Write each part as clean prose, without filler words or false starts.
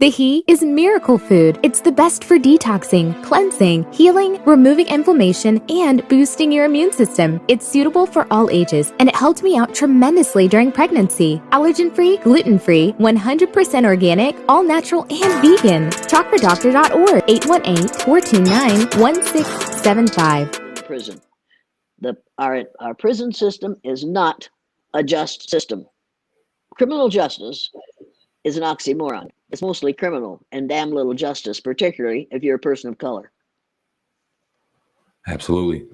He is miracle food. It's the best for detoxing, cleansing, healing, removing inflammation, and boosting your immune system. It's suitable for all ages, and it helped me out tremendously during pregnancy. Allergen-free, gluten-free, 100% organic, all natural, and vegan. Talkfordoctor.org, 818-429-1675. Prison. Our prison system is not a just system. Criminal justice is an oxymoron. It's mostly criminal and damn little justice, particularly if you're a person of color. Absolutely.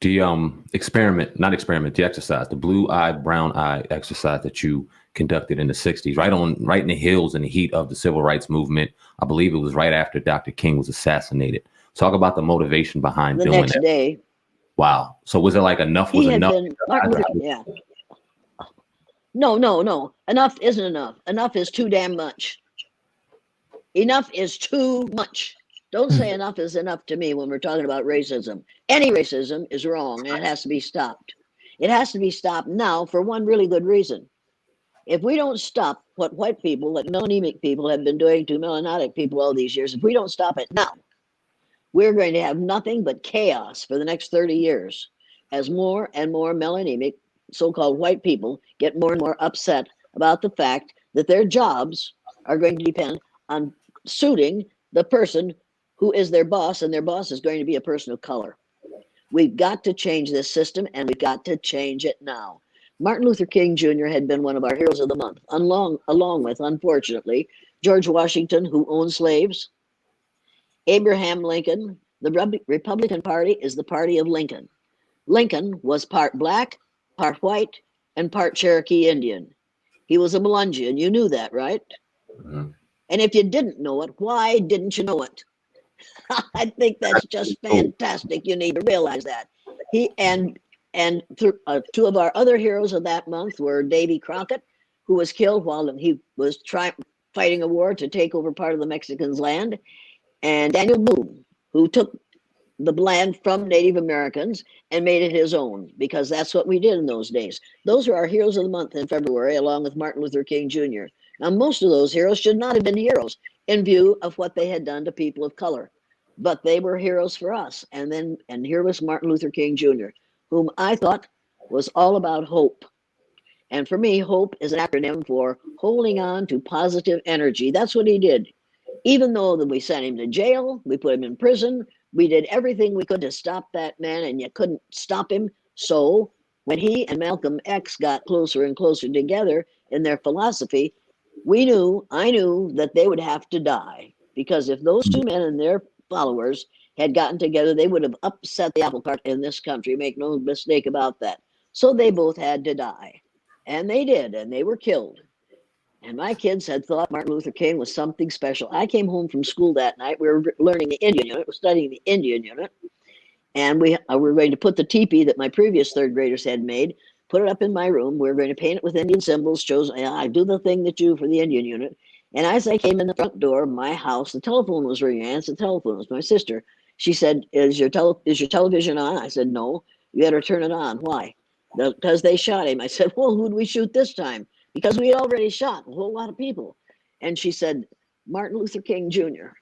The the exercise, the blue eye, brown eye exercise that you conducted in the 60s, right in the hills in the heat of the civil rights movement. I believe it was right after Dr. King was assassinated. Talk about the motivation behind the doing next that. day. Wow. So was it like enough was enough? Yeah. No. Enough isn't enough. Enough is too damn much. Enough is too much. Don't say enough is enough to me when we're talking about racism. Any racism is wrong and it has to be stopped. It has to be stopped now for one really good reason. If we don't stop what white people, what melanemic people have been doing to melanotic people all these years, if we don't stop it now, we're going to have nothing but chaos for the next 30 years as more and more melanemic so-called white people get more and more upset about the fact that their jobs are going to depend on suiting the person who is their boss, and their boss is going to be a person of color. We've got to change this system, and we've got to change it now. Martin Luther King Jr. had been one of our heroes of the month, along with, unfortunately, George Washington, who owned slaves, Abraham Lincoln. The Republican Party is the party of Lincoln. Lincoln was part black, part white, and part Cherokee Indian. He was a Melungeon. You knew that, right? Mm-hmm. And if you didn't know it, why didn't you know it? I think that's just fantastic. You need to realize that. Two of our other heroes of that month were Davy Crockett, who was killed while he was fighting a war to take over part of the Mexicans' land, and Daniel Boone, who took the land from Native Americans and made it his own, because that's what we did in those days. Those are our heroes of the month in February, along with Martin Luther King Jr. Now, most of those heroes should not have been heroes in view of what they had done to people of color, but they were heroes for us. And here was Martin Luther King Jr., whom I thought was all about hope. And for me, hope is an acronym for holding on to positive energy. That's what he did. Even though we sent him to jail, we put him in prison, we did everything we could to stop that man, and you couldn't stop him. So when he and Malcolm X got closer and closer together in their philosophy, I knew that they would have to die, because if those two men and their followers had gotten together, they would have upset the apple cart in this country. Make no mistake about that. So they both had to die, and they did, and they were killed. And my kids had thought Martin Luther King was something special. I came home from school that night. We were learning the Indian unit. We're studying the Indian unit. And we were going to put the teepee that my previous third graders had made, put it up in my room. We were going to paint it with Indian symbols. I do the thing that you for the Indian unit. And as I came in the front door of my house, the telephone was ringing. I answered the telephone. It was my sister. She said, is your television on? I said, no. You better turn it on. Why? Because they shot him. I said, well, who'd we shoot this time? Because we had already shot a whole lot of people. And she said, Martin Luther King Jr.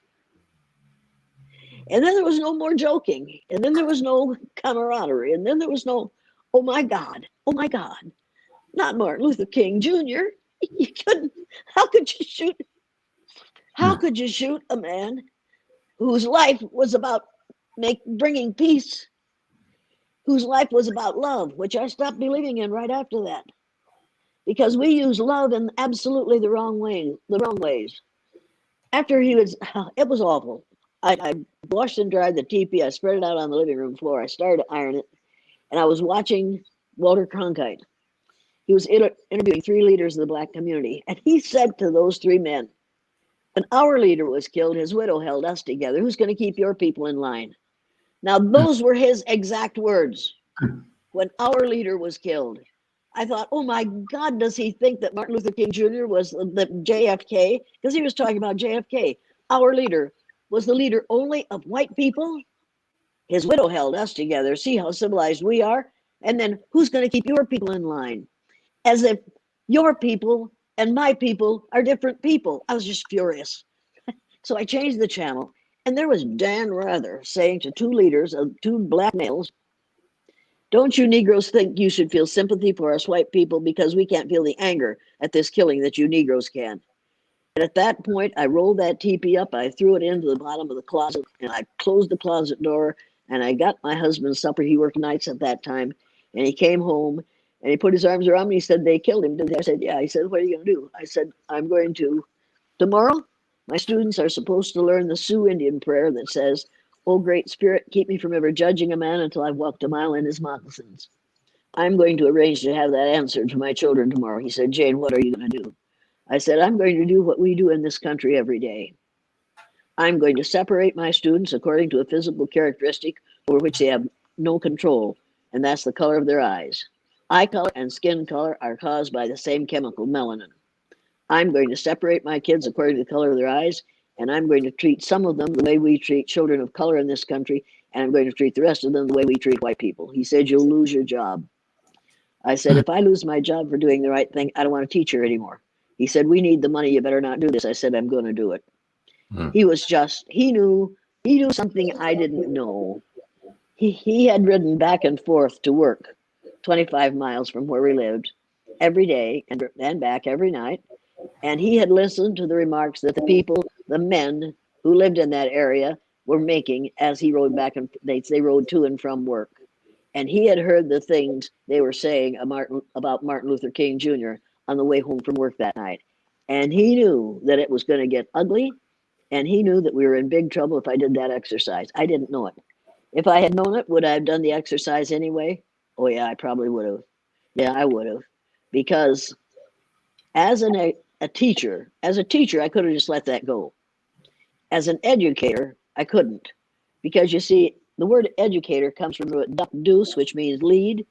And then there was no more joking. And then there was no camaraderie. And then there was no, oh my God, not Martin Luther King Jr. You couldn't, how could you shoot a man whose life was about bringing peace, whose life was about love, which I stopped believing in right after that. Because we use love in absolutely the wrong ways. After it was awful. I washed and dried the teepee. I spread it out on the living room floor. I started to iron it, and I was watching Walter Cronkite. He was interviewing 3 leaders of the Black community, and he said to those 3 men, when our leader was killed, his widow held us together. Who's going to keep your people in line? Now, those were his exact words. When our leader was killed, I thought, oh my God, does he think that Martin Luther King Jr. was the JFK? Because he was talking about JFK. Our leader was the leader only of white people. His widow held us together. See how civilized we are? And then who's going to keep your people in line? As if your people and my people are different people. I was just furious. So I changed the channel, and there was Dan Rather saying to two leaders of two black males, "Don't you Negroes think you should feel sympathy for us white people because we can't feel the anger at this killing that you Negroes can?" And at that point, I rolled that teepee up, I threw it into the bottom of the closet, and I closed the closet door, and I got my husband's supper. He worked nights at that time, and he came home, and he put his arms around me. He said, "They killed him, did they?" I said, "Yeah." He said, "What are you going to do?" I said, "I'm going to, tomorrow, my students are supposed to learn the Sioux Indian prayer that says, 'Oh, Great Spirit, keep me from ever judging a man until I've walked a mile in his moccasins.' I'm going to arrange to have that answered for my children tomorrow." He said, "Jane, what are you going to do?" I said, "I'm going to do what we do in this country every day. I'm going to separate my students according to a physical characteristic over which they have no control, and that's the color of their eyes. Eye color and skin color are caused by the same chemical, melanin. I'm going to separate my kids according to the color of their eyes, and I'm going to treat some of them the way we treat children of color in this country, and I'm going to treat the rest of them the way we treat white people." He said, "You'll lose your job." I said, "If I lose my job for doing the right thing, I don't want to teach here anymore." He said, "We need the money. You better not do this." I said, "I'm going to do it." Mm. He knew something I didn't know. He had ridden back and forth to work 25 miles from where we lived every day and back every night. And he had listened to the remarks that the people, the men who lived in that area, were making as he rode back and they rode to and from work. And he had heard the things they were saying about Martin Luther King Jr. on the way home from work that night. And he knew that it was going to get ugly. And he knew that we were in big trouble if I did that exercise. I didn't know it. If I had known it, would I have done the exercise anyway? Oh, yeah, I probably would have. Yeah, I would have. Because as a teacher, I could have just let that go. As an educator, I couldn't. Because you see, the word educator comes from the root duck deuce, which means lead,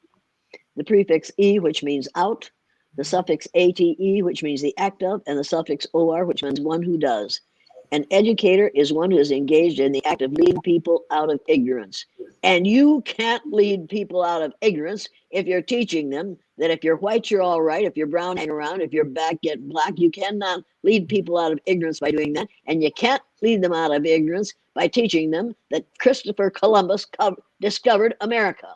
the prefix e, which means out, the suffix ate, which means the act of, and the suffix or, which means one who does. An educator is one who is engaged in the act of leading people out of ignorance. And you can't lead people out of ignorance if you're teaching them that if you're white, you're all right. If you're brown, hang around. If you're black, get black. You cannot lead people out of ignorance by doing that. And you can't lead them out of ignorance by teaching them that Christopher Columbus discovered America.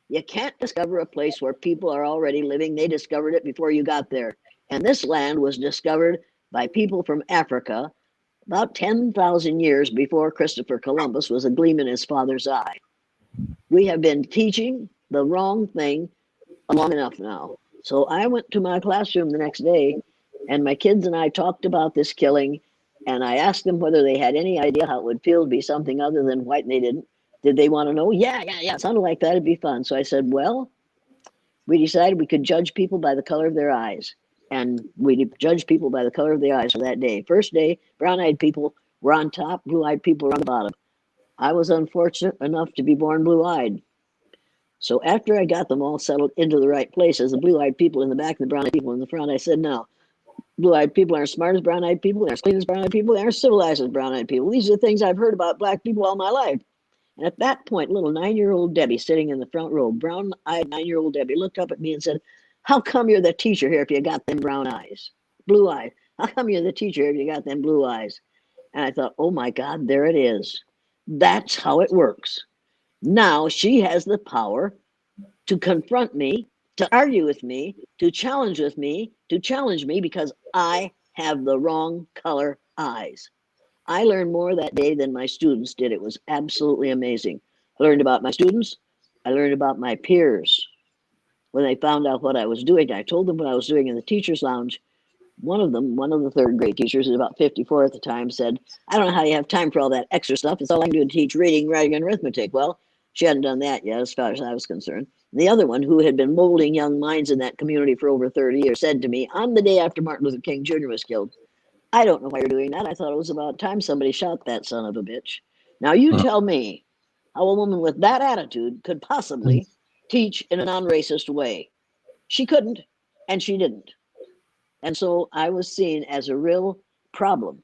You can't discover a place where people are already living. They discovered it before you got there. And this land was discovered by people from Africa about 10,000 years before Christopher Columbus was a gleam in his father's eye. We have been teaching the wrong thing long enough now. So I went to my classroom the next day, and my kids and I talked about this killing, and I asked them whether they had any idea how it would feel to be something other than white, and they didn't. Did they want to know? Yeah. It sounded like that. It'd be fun. So I said, well, we decided we could judge people by the color of their eyes. And we judged people by the color of their eyes for that day. First day, brown-eyed people were on top, blue-eyed people were on the bottom. I was unfortunate enough to be born blue-eyed. So after I got them all settled into the right places, the blue-eyed people in the back and the brown-eyed people in the front, I said, now, blue-eyed people aren't smart as brown-eyed people, they aren't clean as brown-eyed people, they aren't civilized as brown-eyed people. These are the things I've heard about black people all my life. And at that point, little 9-year-old Debbie sitting in the front row, brown-eyed 9-year-old Debbie, looked up at me and said, how come you're the teacher here if you got them brown eyes? Blue eyes. How come you're the teacher if you got them blue eyes? And I thought, oh my God, there it is. That's how it works. Now she has the power to confront me, to argue with me, to challenge me because I have the wrong color eyes. I learned more that day than my students did. It was absolutely amazing. I learned about my students. I learned about my peers. When they found out what I was doing, I told them what I was doing in the teacher's lounge. One of the third grade teachers, who was about 54 at the time, said, I don't know how you have time for all that extra stuff. It's all I can do to teach reading, writing, and arithmetic. Well, she hadn't done that yet, as far as I was concerned. And the other one, who had been molding young minds in that community for over 30 years, said to me, on the day after Martin Luther King Jr. was killed, I don't know why you're doing that. I thought it was about time somebody shot that son of a bitch. Now you tell me how a woman with that attitude could possibly teach in a non-racist way. She couldn't, and she didn't. And so I was seen as a real problem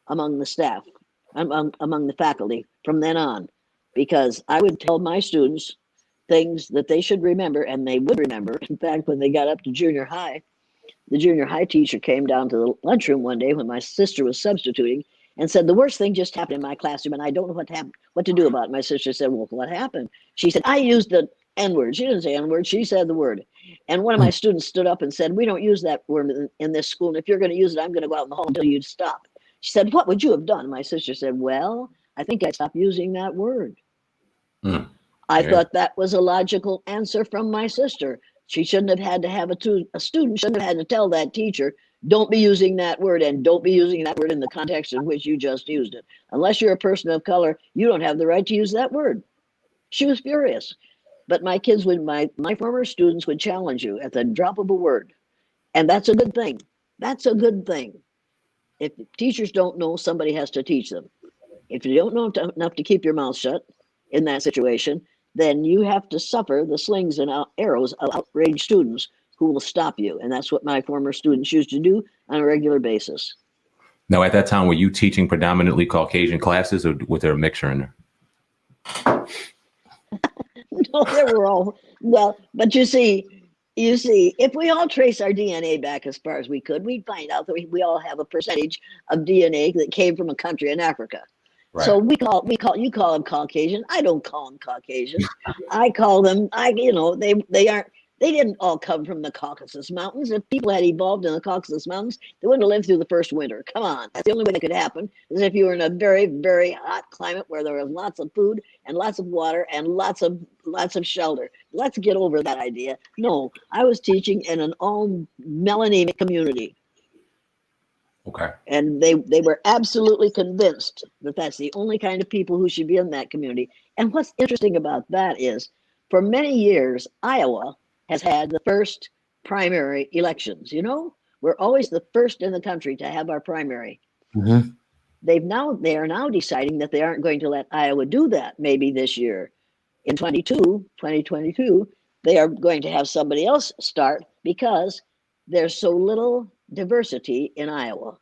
among the staff, among the faculty from then on, because I would tell my students things that they should remember, and they would remember. In fact, when they got up to junior high, the junior high teacher came down to the lunchroom one day when my sister was substituting, and said, the worst thing just happened in my classroom, and I don't know what to do about it. My sister said, well, what happened? She said, I used the N-word. She didn't say N-word. She said the word. And one of my students stood up and said, we don't use that word in this school. And if you're going to use it, I'm going to go out in the hall until you stop. She said, what would you have done? My sister said, well, I think I stopped using that word. I thought that was a logical answer from my sister. She shouldn't have had to have a student shouldn't have had to tell that teacher, don't be using that word, and don't be using that word in the context in which you just used it. Unless you're a person of color, you don't have the right to use that word. She was furious. But my kids my former students would challenge you at the drop of a word. And that's a good thing. That's a good thing. If teachers don't know, somebody has to teach them. If you don't know enough to keep your mouth shut in that situation, then you have to suffer the slings and arrows of outraged students who will stop you. And that's what my former students used to do on a regular basis. Now, at that time, were you teaching predominantly Caucasian classes, or was there a mixture in there? No, they were all, well, but you see, if we all trace our DNA back as far as we could, we'd find out that we all have a percentage of DNA that came from a country in Africa. Right. So you call them Caucasian. I don't call them Caucasian. I call them, they didn't all come from the Caucasus Mountains. If people had evolved in the Caucasus Mountains, they wouldn't have lived through the first winter. Come on. That's the only way that could happen, is if you were in a very, very hot climate where there was lots of food and lots of water and lots of shelter. Let's get over that idea. No, I was teaching in an all melanemic community. Okay. And they were absolutely convinced that that's the only kind of people who should be in that community. And what's interesting about that is, for many years, Iowa has had the first primary elections. You know, we're always the first in the country to have our primary. Mm-hmm. They are now deciding that they aren't going to let Iowa do that maybe this year. In 2022, they are going to have somebody else start because there's so little diversity in Iowa.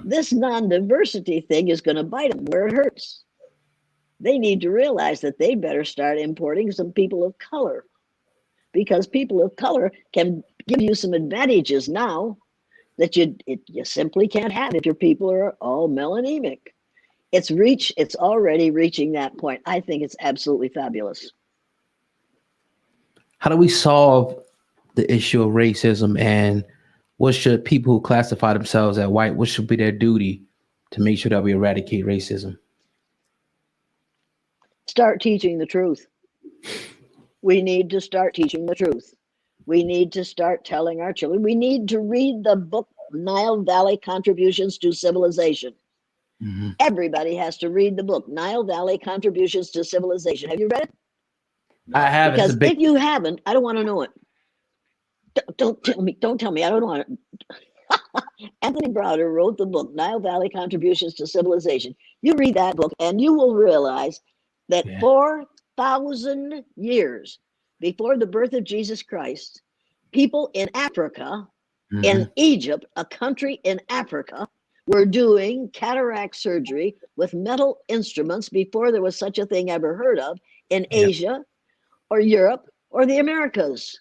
This non-diversity thing is going to bite them where it hurts. They need to realize that they better start importing some people of color, because people of color can give you some advantages now that you simply can't have if your people are all melanemic. It's already reaching that point. I think it's absolutely fabulous. How do we solve the issue of racism, and what should people who classify themselves as white, what should be their duty to make sure that we eradicate racism? Start teaching the truth. We need to start teaching the truth. We need to start telling our children. We need to read the book, Nile Valley Contributions to Civilization. Mm-hmm. Everybody has to read the book, Nile Valley Contributions to Civilization. Have you read it? I have. Because if you haven't, I don't want to know it. Don't tell me. I don't want it. Anthony Browder wrote the book, Nile Valley Contributions to Civilization. You read that book and you will realize that 4,000 years before the birth of Jesus Christ, people in Africa, in Egypt, a country in Africa, were doing cataract surgery with metal instruments before there was such a thing ever heard of in Asia or Europe or the Americas.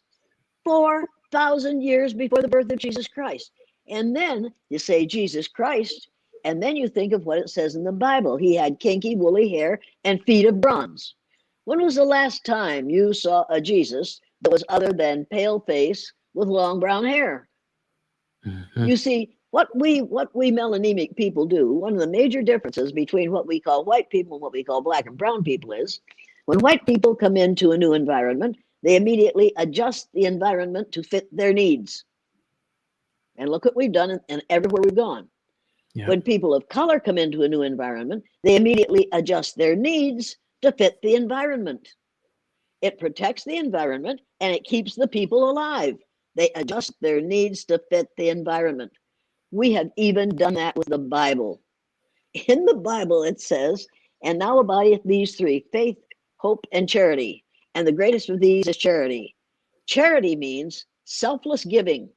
4,000 years before the birth of Jesus Christ. And then you say Jesus Christ, and then you think of what it says in the Bible. He had kinky, woolly hair and feet of bronze. When was the last time you saw a Jesus that was other than pale face with long brown hair? Mm-hmm. You see, what we melanemic people do, one of the major differences between what we call white people and what we call black and brown people is, when white people come into a new environment, they immediately adjust the environment to fit their needs. And look what we've done and everywhere we've gone. Yeah. When people of color come into a new environment, they immediately adjust their needs to fit the environment. It protects the environment and it keeps the people alive. They adjust their needs to fit the environment. We have even done that with the Bible. In the Bible, it says, and now abideth these three, faith, hope, and charity. And the greatest of these is charity. Charity means selfless giving.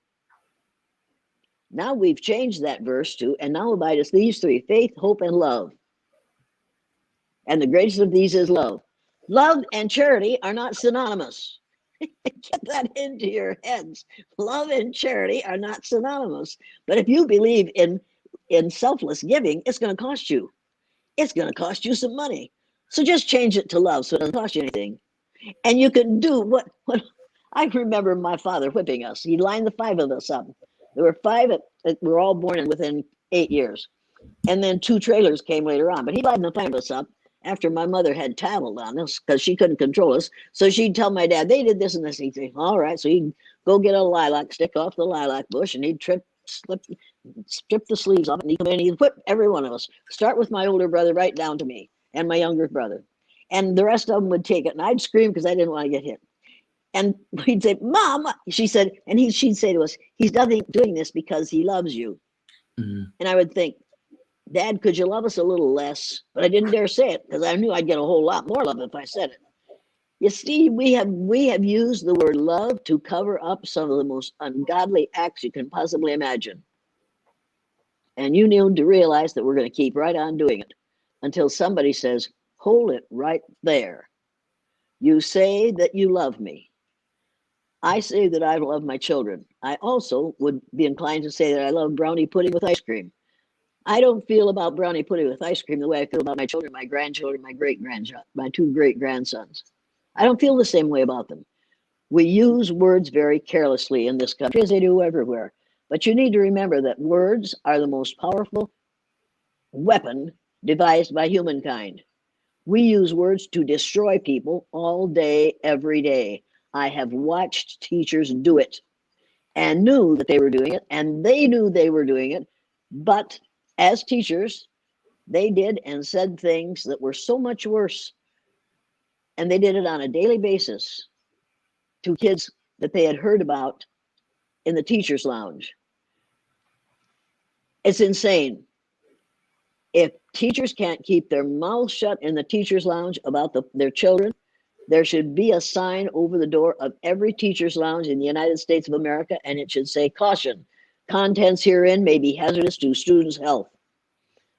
Now we've changed that verse to, and now abideth these three, faith, hope, and love. And the greatest of these is love. Love and charity are not synonymous. Get that into your heads. Love and charity are not synonymous. But if you believe in in selfless giving, it's going to cost you. It's going to cost you some money. So just change it to love so it doesn't cost you anything. And you can do what I remember my father whipping us. He lined the 5 of us up. There were 5 that were all born within 8 years. And then 2 trailers came later on. But he lined the 5 of us up after my mother had tattled on us because she couldn't control us. So she'd tell my dad, they did this and this. He'd say, all right. So he'd go get a lilac, stick off the lilac bush, and he'd strip the sleeves off, and he'd come in and he'd whip every one of us. Start with my older brother right down to me and my younger brother. And the rest of them would take it. And I'd scream because I didn't want to get hit. And he'd say, Mom, she said, and she'd say to us, he's doing this because he loves you. Mm-hmm. And I would think, Dad, could you love us a little less? But I didn't dare say it because I knew I'd get a whole lot more love if I said it. You see, we have used the word love to cover up some of the most ungodly acts you can possibly imagine. And you need to realize that we're going to keep right on doing it until somebody says, hold it right there. You say that you love me. I say that I love my children. I also would be inclined to say that I love brownie pudding with ice cream. I don't feel about brownie pudding with ice cream the way I feel about my children, my grandchildren, my 2 great-grandsons. I don't feel the same way about them. We use words very carelessly in this country, as they do everywhere. But you need to remember that words are the most powerful weapon devised by humankind. We use words to destroy people all day, every day. I have watched teachers do it and knew that they were doing it, and they knew they were doing it. But as teachers, they did and said things that were so much worse. And they did it on a daily basis to kids that they had heard about in the teacher's lounge. It's insane. If teachers can't keep their mouths shut in the teacher's lounge about their children, there should be a sign over the door of every teacher's lounge in the United States of America, and it should say, caution, contents herein may be hazardous to students' health.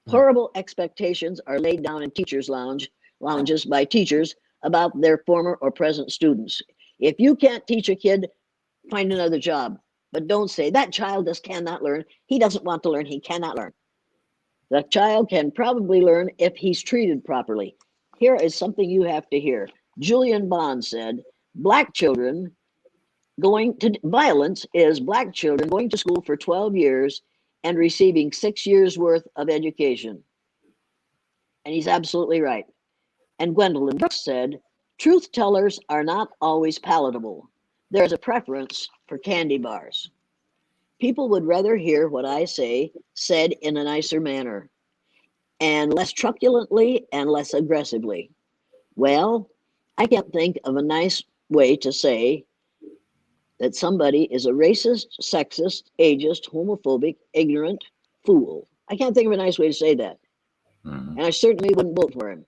Horrible expectations are laid down in teachers' lounges by teachers about their former or present students. If you can't teach a kid, find another job. But don't say, that child just cannot learn. He doesn't want to learn. He cannot learn. The child can probably learn if he's treated properly. Here is something you have to hear. Julian Bond said, violence is black children going to school for 12 years and receiving 6 years worth of education. And he's absolutely right. And Gwendolyn Brooks said, truth tellers are not always palatable. There's a preference for candy bars. People would rather hear what I say said in a nicer manner and less truculently and less aggressively. Well, I can't think of a nice way to say that somebody is a racist, sexist, ageist, homophobic, ignorant fool. I can't think of a nice way to say that. Mm-hmm. And I certainly wouldn't vote for him.